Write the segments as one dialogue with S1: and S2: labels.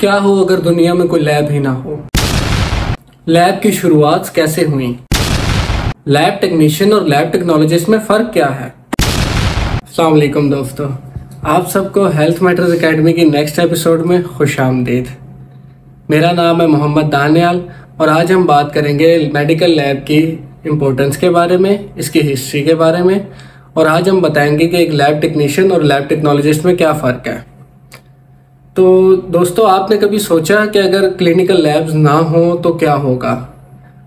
S1: क्या हो अगर दुनिया में कोई लैब ही ना हो। लैब की शुरुआत कैसे हुई, लैब टेक्नीशियन और लैब टेक्नोलॉजिस्ट में फ़र्क क्या है। अस्सलाम वालेकुम दोस्तों, आप सबको हेल्थ मैटर्स एकेडमी की नेक्स्ट एपिसोड में खुश आमदीद। मेरा नाम है मोहम्मद दानियाल और आज हम बात करेंगे मेडिकल लैब की इम्पोर्टेंस के बारे में, इसकी हिस्ट्री के बारे में, और आज हम बताएंगे कि एक लैब टेक्नीशियन और लैब टेक्नोलॉजिस्ट में क्या फ़र्क है। तो दोस्तों, आपने कभी सोचा कि अगर क्लिनिकल लैब्स ना हो तो क्या होगा।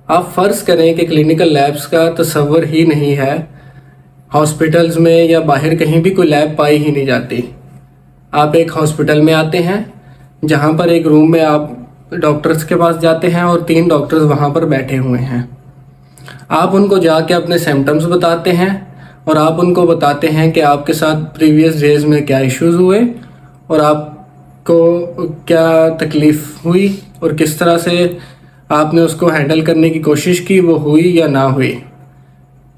S1: आप फ़र्ज़ करें कि क्लिनिकल लैब्स का तस्वर ही नहीं है, हॉस्पिटल्स में या बाहर कहीं भी कोई लैब पाई ही नहीं जाती। आप एक हॉस्पिटल में आते हैं जहां पर एक रूम में आप डॉक्टर्स के पास जाते हैं और 3 डॉक्टर्स वहां पर बैठे हुए हैं। आप उनको जाके अपने सिम्टम्स बताते हैं और आप उनको बताते हैं कि आपके साथ प्रीवियस डेज में क्या इश्यूज हुए और आपको क्या तकलीफ़ हुई और किस तरह से आपने उसको हैंडल करने की कोशिश की, वो हुई या ना हुई।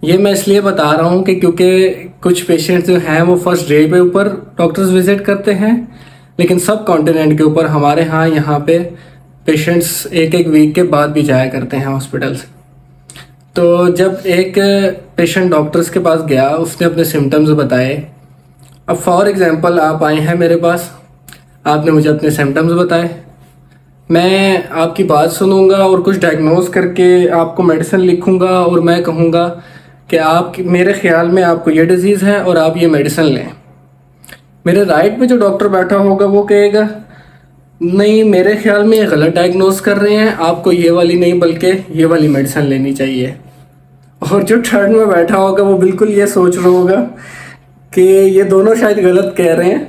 S1: ये मैं इसलिए बता रहा हूँ कि क्योंकि कुछ पेशेंट्स जो हैं वो फर्स्ट डे पे ऊपर डॉक्टर्स विजिट करते हैं, लेकिन सब कॉन्टिनेंट के ऊपर हमारे यहाँ पे पेशेंट्स एक वीक के बाद भी जाया करते हैं हॉस्पिटल्स। तो जब एक पेशेंट डॉक्टर्स के पास गया, उसने अपने सिम्टम्स बताए। अब फॉर एग्जांपल आप आए हैं मेरे पास, आपने मुझे अपने सिम्टम्स बताए, मैं आपकी बात सुनूंगा और कुछ डायग्नोज करके आपको मेडिसिन लिखूंगा और मैं कहूँगा कि आप मेरे ख्याल में आपको ये डिजीज़ है और आप ये मेडिसिन लें। मेरे राइट में जो डॉक्टर बैठा होगा वो कहेगा नहीं, मेरे ख्याल में ये गलत डायग्नोज कर रहे हैं, आपको ये वाली नहीं बल्कि ये वाली मेडिसिन लेनी चाहिए। और जो थर्ड में बैठा होगा वो बिल्कुल ये सोच रहा होगा कि ये दोनों शायद गलत कह रहे हैं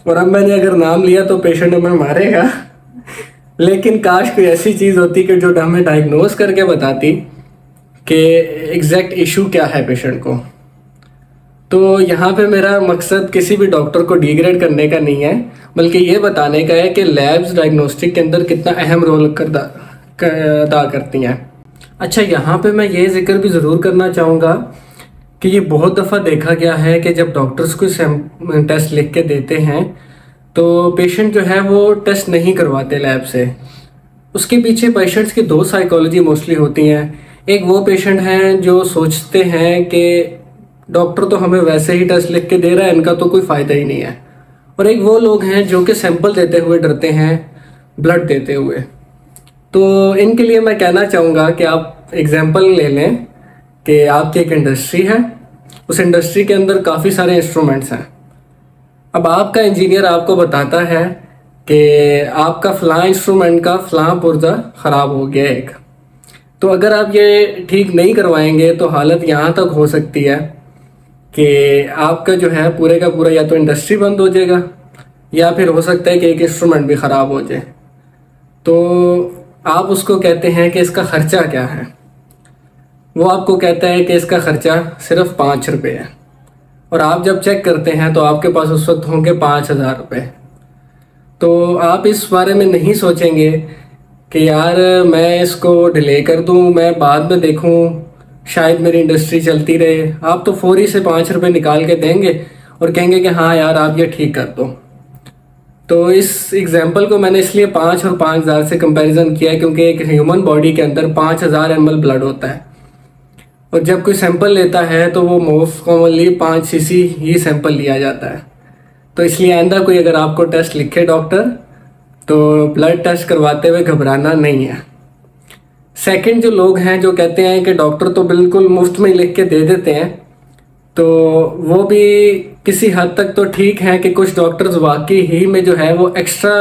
S1: और अब मैंने अगर नाम लिया तो पेशेंट हमें मारेगा। लेकिन काश कोई ऐसी चीज़ होती कि जो हमें डायग्नोज करके बताती कि एग्जैक्ट इशू क्या है पेशेंट को। तो यहाँ पे मेरा मकसद किसी भी डॉक्टर को डिग्रेड करने का नहीं है, बल्कि ये बताने का है कि लैब्स डायग्नोस्टिक के अंदर कितना अहम रोल अदा करती हैं। अच्छा, यहाँ पे मैं ये जिक्र भी ज़रूर करना चाहूँगा कि ये बहुत दफ़ा देखा गया है कि जब डॉक्टर्स कोई टेस्ट लिख के देते हैं तो पेशेंट जो है वो टेस्ट नहीं करवाते लैब से। उसके पीछे पेशेंट्स की 2 साइकोलॉजी मोस्टली होती हैं। एक वो पेशेंट हैं जो सोचते हैं कि डॉक्टर तो हमें वैसे ही टेस्ट लिख के दे रहा है, इनका तो कोई फ़ायदा ही नहीं है। और एक वो लोग हैं जो कि सैंपल देते हुए डरते हैं, ब्लड देते हुए। तो इनके लिए मैं कहना चाहूँगा कि आप एग्जाम्पल ले लें कि आपकी एक इंडस्ट्री है, उस इंडस्ट्री के अंदर काफ़ी सारे इंस्ट्रूमेंट्स हैं। अब आपका इंजीनियर आपको बताता है कि आपका फ़लाँ इंस्ट्रूमेंट का फ़लाँ पुर्जा ख़राब हो गया एक, तो अगर आप ये ठीक नहीं करवाएंगे तो हालत यहाँ तक हो सकती है कि आपका जो है पूरे का पूरा या तो इंडस्ट्री बंद हो जाएगा या फिर हो सकता है कि एक इंस्ट्रूमेंट भी ख़राब हो जाए। तो आप उसको कहते हैं कि इसका ख़र्चा क्या है, वो आपको कहता है कि इसका ख़र्चा सिर्फ 5 रुपये है और आप जब चेक करते हैं तो आपके पास उस वक्त होंगे 5000 रुपये। तो आप इस बारे में नहीं सोचेंगे कि यार मैं इसको डिले कर दूं, मैं बाद में देखूं, शायद मेरी इंडस्ट्री चलती रहे। आप तो फौरी से 5 रुपये निकाल के देंगे और कहेंगे कि हाँ यार आप ये ठीक कर दो। तो इस एग्जाम्पल को मैंने इसलिए 5 और 5000 से कंपैरिजन किया है क्योंकि एक ह्यूमन बॉडी के अंदर 5000 ml ब्लड होता है और जब कोई सैंपल लेता है तो वो मोस्ट कॉमनली 5 cc ही सैंपल लिया जाता है। तो इसलिए आइंदा कोई अगर आपको टेस्ट लिखे डॉक्टर तो ब्लड टेस्ट करवाते हुए घबराना नहीं है। सेकंड, जो लोग हैं जो कहते हैं कि डॉक्टर तो बिल्कुल मुफ्त में लिख के दे देते हैं, तो वो भी किसी हद तक तो ठीक है कि कुछ डॉक्टर्स वाकई ही में जो है वो एक्स्ट्रा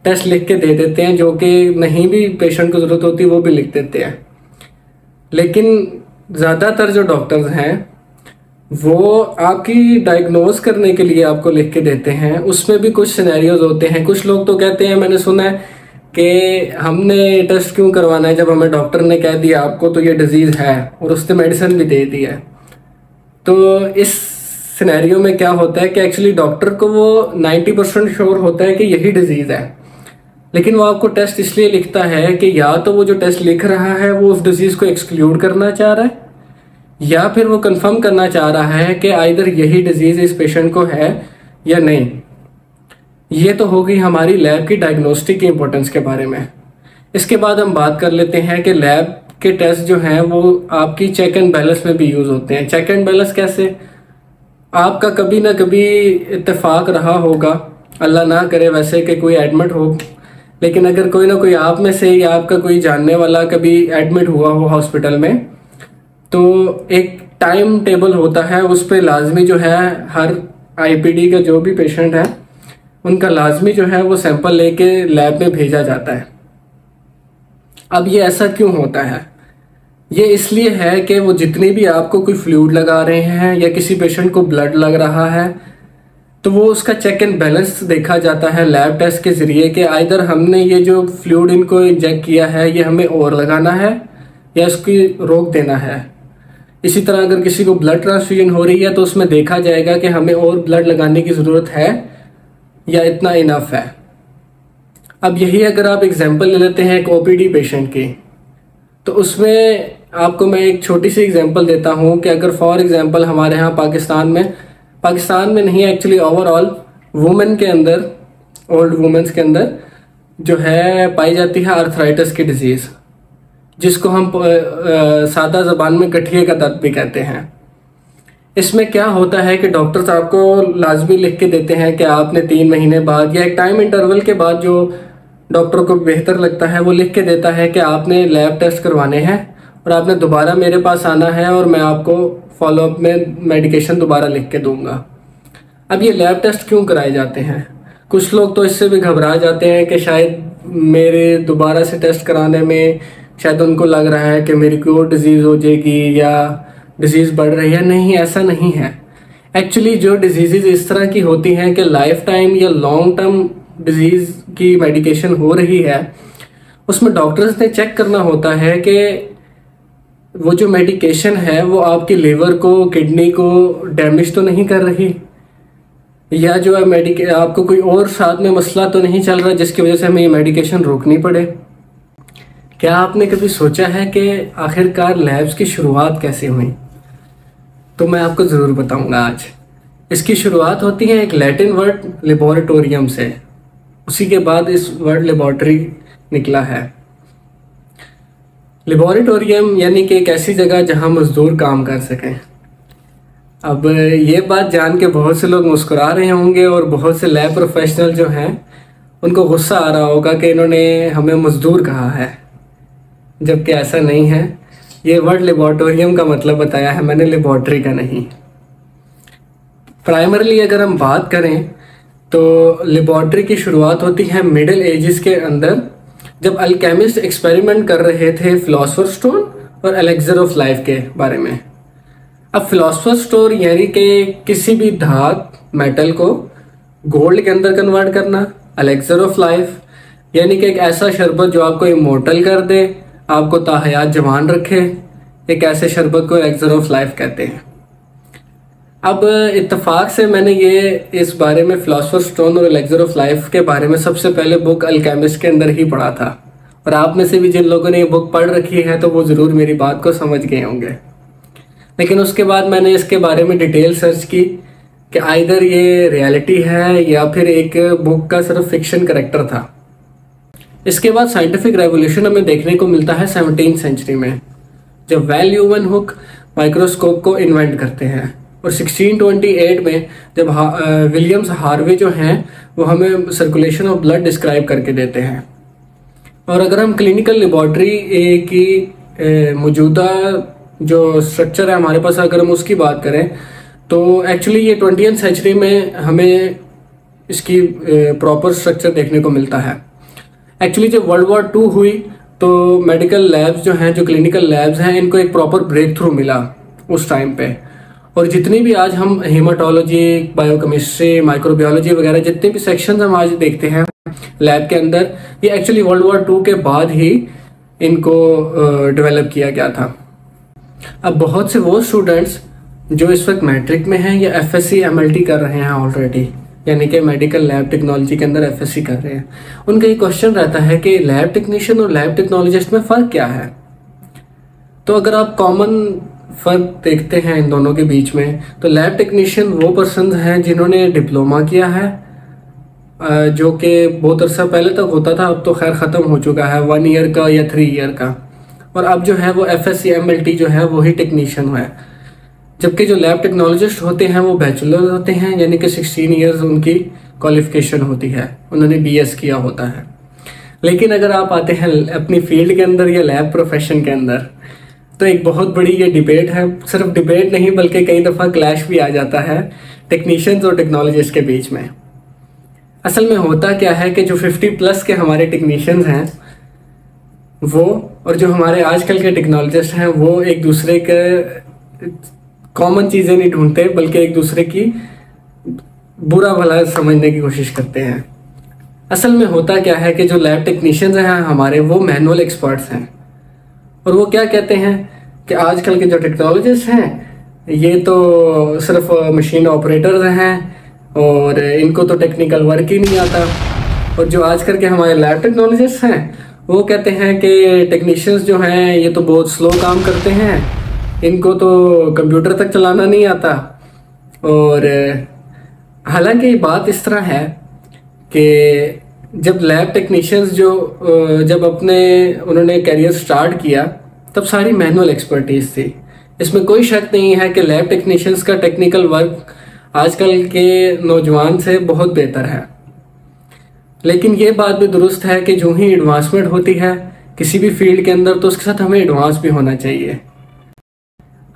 S1: टेस्ट लिख के दे देते हैं जो कि नहीं भी पेशेंट को ज़रूरत होती वो भी लिख देते हैं। लेकिन ज़्यादातर जो डॉक्टर्स हैं वो आपकी डायग्नोज करने के लिए आपको लिख के देते हैं, उसमें भी कुछ सिनेरियोज होते हैं। कुछ लोग तो कहते हैं, मैंने सुना है कि हमने टेस्ट क्यों करवाना है जब हमें डॉक्टर ने कह दिया आपको तो ये डिजीज़ है और उसने मेडिसिन भी दे दी है। तो इस सिनेरियो में क्या होता है कि एक्चुअली डॉक्टर को वो 90% श्योर होता है कि यही डिजीज़ है, लेकिन वो आपको टेस्ट इसलिए लिखता है कि या तो वो जो टेस्ट लिख रहा है वो उस डिजीज़ को एक्सक्लूड करना चाह रहा है या फिर वो कंफर्म करना चाह रहा है कि आइदर यही डिजीज़ इस पेशेंट को है या नहीं। ये तो हो गई हमारी लैब की डायग्नोस्टिक की इम्पोर्टेंस के बारे में। इसके बाद हम बात कर लेते हैं कि लैब के टेस्ट जो हैं वो आपकी चेक एंड बैलेंस में भी यूज़ होते हैं। चेक एंड बैलेंस कैसे? आपका कभी ना कभी इत्तेफाक रहा होगा, अल्लाह ना करे वैसे, कि कोई एडमिट हो, लेकिन अगर कोई ना कोई आप में से या आपका कोई जानने वाला कभी एडमिट हुआ हो हॉस्पिटल में, तो एक टाइम टेबल होता है, उस पर लाजमी जो है हर आईपीडी का जो भी पेशेंट है उनका लाजमी जो है वो सैंपल लेके लैब में भेजा जाता है। अब ये ऐसा क्यों होता है? ये इसलिए है कि वो जितनी भी आपको कोई फ्लूइड लगा रहे हैं या किसी पेशेंट को ब्लड लग रहा है, तो वो उसका चेक एंड बैलेंस देखा जाता है लैब टेस्ट के ज़रिए कि आइदर हमने ये जो फ्लूइड इनको इंजेक्ट किया है ये हमें और लगाना है या इसकी रोक देना है। इसी तरह अगर किसी को ब्लड ट्रांसफ्यूजन हो रही है तो उसमें देखा जाएगा कि हमें और ब्लड लगाने की ज़रूरत है या इतना इनफ है। अब यही अगर आप एग्जांपल ले लेते हैं एक ओपीडी पेशेंट की, तो उसमें आपको मैं एक छोटी सी एग्जांपल देता हूँ कि अगर फॉर एग्जांपल हमारे यहाँ पाकिस्तान में नहीं, एक्चुअली ओवरऑल वुमेन के अंदर, ओल्ड वुमेन्स के अंदर जो है पाई जाती है आर्थराइटिस की डिजीज़, जिसको हम सादा ज़बान में गठिए का दर्द भी कहते हैं। इसमें क्या होता है कि डॉक्टर्स आपको लाजमी लिख के देते हैं कि आपने 3 महीने बाद या एक टाइम इंटरवल के बाद, जो डॉक्टर को बेहतर लगता है वो लिख के देता है कि आपने लैब टेस्ट करवाने हैं और आपने दोबारा मेरे पास आना है और मैं आपको फॉलोअप में मेडिकेशन दोबारा लिख के दूंगा। अब ये लैब टेस्ट क्यों कराए जाते हैं? कुछ लोग तो इससे भी घबरा जाते हैं कि शायद मेरे दोबारा से टेस्ट कराने में शायद उनको लग रहा है कि मेरी कोई और डिजीज़ हो जाएगी या डिजीज़ बढ़ रही है। नहीं, ऐसा नहीं है। एक्चुअली जो डिजीज़ इस तरह की होती हैं कि लाइफ टाइम या लॉन्ग टर्म डिजीज़ की मेडिकेशन हो रही है, उसमें डॉक्टर्स ने चेक करना होता है कि वो जो मेडिकेशन है वो आपकी लिवर को, किडनी को डैमेज तो नहीं कर रही, या जो है आपको कोई और साथ में मसला तो नहीं चल रहा जिसकी वजह से हमें ये मेडिकेशन रोकनी पड़े। क्या आपने कभी सोचा है कि आखिरकार लैब्स की शुरुआत कैसे हुई? तो मैं आपको ज़रूर बताऊंगा आज। इसकी शुरुआत होती है एक लैटिन वर्ड लेबोरेटोरियम से, उसी के बाद इस वर्ड लेबोरेटरी निकला है। लेबोरेटोरियम यानी कि एक ऐसी जगह जहां मजदूर काम कर सकें। अब ये बात जान के बहुत से लोग मुस्कुरा रहे होंगे और बहुत से लैब प्रोफेशनल जो हैं उनको गुस्सा आ रहा होगा कि इन्होंने हमें मजदूर कहा है, जबकि ऐसा नहीं है। ये वर्ड लेबोरेटोरियम का मतलब बताया है मैंने, लेबोरेटरी का नहीं। प्राइमरली अगर हम बात करें तो लेबोरेटरी की शुरुआत होती है मिडिल एजेस के अंदर, जब अल्केमिस्ट एक्सपेरिमेंट कर रहे थे फिलोसोफर स्टोन और एलेक्सर ऑफ लाइफ के बारे में। अब फिलोसोफर स्टोन यानी कि किसी भी धातु मेटल को गोल्ड के अंदर कन्वर्ट करना, एलेक्सर ऑफ लाइफ यानी कि एक ऐसा शरबत जो आपको इमोर्टल कर दे, आपको ताहयात जवान रखे, एक ऐसे शरबत को एलेक्सर ऑफ लाइफ कहते हैं। अब इत्तेफाक से मैंने ये इस बारे में फिलोसोफर स्टोन और एलेक्सर ऑफ लाइफ के बारे में सबसे पहले बुक अल्केमिस्ट के अंदर ही पढ़ा था, और आप में से भी जिन लोगों ने ये बुक पढ़ रखी है तो वो ज़रूर मेरी बात को समझ गए होंगे। लेकिन उसके बाद मैंने इसके बारे में डिटेल सर्च की कि आइदर ये रियलिटी है या फिर एक बुक का सिर्फ फिक्शन करेक्टर था। इसके बाद साइंटिफिक रेवोल्यूशन हमें देखने को मिलता है 17वीं सेंचुरी में, जब वैन ल्यूवन हुक माइक्रोस्कोप को इन्वेंट करते हैं, और 1628 में जब विलियम्स हार्वे जो हैं वो हमें सर्कुलेशन ऑफ ब्लड डिस्क्राइब करके देते हैं। और अगर हम क्लिनिकल लेबॉर्ट्री की मौजूदा जो स्ट्रक्चर है हमारे पास, अगर हम उसकी बात करें तो एक्चुअली ये 20वीं सेंचुरी में हमें इसकी प्रॉपर स्ट्रक्चर देखने को मिलता है। एक्चुअली जब वर्ल्ड वॉर 2 हुई तो मेडिकल लैब्स जो हैं, जो क्लिनिकल लैब्स हैं, इनको एक प्रॉपर ब्रेक थ्रू मिला उस टाइम पे। और जितनी भी आज हम हेमाटोलॉजी, बायोकेमिस्ट्री, माइक्रोबायोलॉजी वगैरह जितने भी सेक्शन हम आज देखते हैं लैब के अंदर, ये एक्चुअली वर्ल्ड वॉर 2 के बाद ही इनको डेवलप किया गया था। अब बहुत से वो स्टूडेंट्स जो इस वक्त मैट्रिक में हैं या एफएससी एमएलटी कर रहे हैं ऑलरेडी, यानी कि मेडिकल लैब टेक्नोलॉजी के अंदर एफएससी कर रहे हैं, उनका ये क्वेश्चन रहता है कि लैब टेक्नीशियन और लैब टेक्नोलॉजिस्ट में फ़र्क क्या है। तो अगर आप कॉमन फ़र्क देखते हैं इन दोनों के बीच में, तो लैब टेक्नीशियन वो पर्सन हैं जिन्होंने डिप्लोमा किया है जो कि बहुत अरसा पहले तक होता था, अब तो खैर ख़त्म हो चुका है, 1 ईयर का या 3 ईयर का। और अब जो है वो FSc MLT जो है वही टेक्नीशियन है। जबकि जो लैब टेक्नोलॉजिस्ट होते हैं वो बैचलर होते हैं, यानी कि 16 ईयर्स उनकी क्वालिफिकेशन होती है, उन्होंने BS किया होता है। लेकिन अगर आप आते हैं अपनी फील्ड के अंदर या लैब प्रोफेशन के अंदर, तो एक बहुत बड़ी ये डिबेट है। सिर्फ डिबेट नहीं बल्कि कई दफ़ा क्लैश भी आ जाता है टेक्नीशियंस और टेक्नोलॉजिस्ट के बीच में। असल में होता क्या है कि जो 50+ के हमारे टेक्नीशियंस हैं वो, और जो हमारे आजकल के टेक्नोलॉजिस्ट हैं, वो एक दूसरे के कॉमन चीज़ें नहीं ढूंढते बल्कि एक दूसरे की बुरा भला समझने की कोशिश करते हैं। असल में होता क्या है कि जो लैब टेक्नीशियंस हैं हमारे, वो मैनुअल एक्सपर्ट्स हैं। और वो क्या कहते हैं कि आजकल के जो टेक्नोलॉजिस्ट हैं ये तो सिर्फ मशीन ऑपरेटर्स हैं और इनको तो टेक्निकल वर्क ही नहीं आता। और जो आजकल के हमारे लैब टेक्नोलॉजिस्ट हैं वो कहते हैं कि टेक्नीशियंस जो हैं ये तो बहुत स्लो काम करते हैं, इनको तो कंप्यूटर तक चलाना नहीं आता। और हालांकि बात इस तरह है कि जब लैब टेक्नीशियंस जब उन्होंने करियर स्टार्ट किया तब सारी मैनुअल एक्सपर्टीज थी। इसमें कोई शक नहीं है कि लैब टेक्नीशियंस का टेक्निकल वर्क आजकल के नौजवान से बहुत बेहतर है। लेकिन ये बात भी दुरुस्त है कि जो ही एडवांसमेंट होती है किसी भी फील्ड के अंदर, तो उसके साथ हमें एडवांस भी होना चाहिए।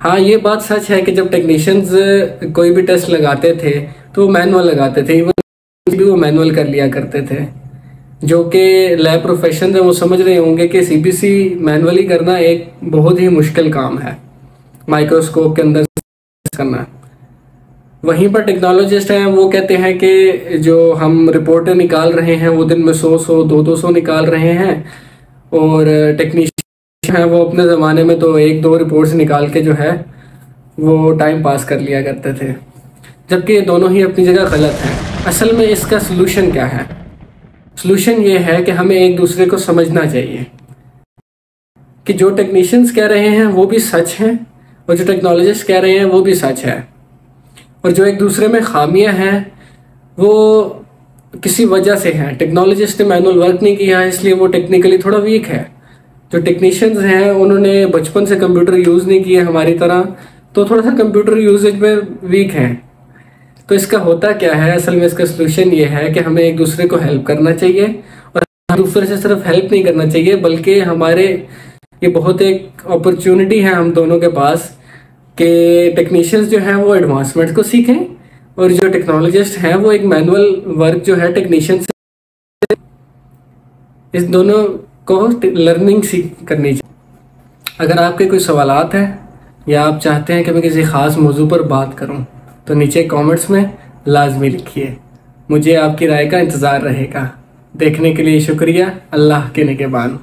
S1: हाँ, ये बात सच है कि जब टेक्नीशियंस कोई भी टेस्ट लगाते थे तो वो मैनुअल लगाते थे, इवन भी वो मैनुअल कर लिया करते थे। जो कि लैब प्रोफेशन है वो समझ रहे होंगे कि CBC मैनुअली करना एक बहुत ही मुश्किल काम है, माइक्रोस्कोप के अंदर करना। वहीं पर टेक्नोलॉजिस्ट हैं वो कहते हैं कि जो हम रिपोर्टें निकाल रहे हैं वो दिन में 100 200 निकाल रहे हैं, और टेक्नीशियन हैं वो अपने ज़माने में तो 1-2 रिपोर्ट्स निकाल के जो है वो टाइम पास कर लिया करते थे। जबकि ये दोनों ही अपनी जगह गलत हैं। असल में इसका सलूशन क्या है? सलूशन ये है कि हमें एक दूसरे को समझना चाहिए कि जो टेक्नीशियंस कह रहे हैं वो भी सच हैं और जो टेक्नोलॉजिस्ट कह रहे हैं वो भी सच है। और जो एक दूसरे में खामियां हैं वो किसी वजह से हैं। टेक्नोलॉजिस्ट ने मैनुअल वर्क नहीं किया है इसलिए वो टेक्निकली थोड़ा वीक है। जो टेक्नीशियंस हैं उन्होंने बचपन से कंप्यूटर यूज़ नहीं किया हमारी तरह, तो थोड़ा सा कंप्यूटर यूजेज में वीक हैं। तो इसका होता क्या है, असल में इसका सलूशन ये है कि हमें एक दूसरे को हेल्प करना चाहिए, और दूसरे से सिर्फ हेल्प नहीं करना चाहिए बल्कि हमारे ये बहुत एक अपॉर्चुनिटी है हम दोनों के पास कि टेक्नीशियंस जो हैं वो एडवांसमेंट को सीखें और जो टेक्नोलॉजिस्ट हैं वो एक मैनुअल वर्क जो है टेक्नीशियन से, इस दोनों को लर्निंग करनी चाहिए। अगर आपके कोई सवालात हैं या आप चाहते हैं कि मैं किसी ख़ास मौजू पर बात करूं तो नीचे कमेंट्स में लाजमी लिखिए। मुझे आपकी राय का इंतज़ार रहेगा। देखने के लिए शुक्रिया। अल्लाह के निगहबान।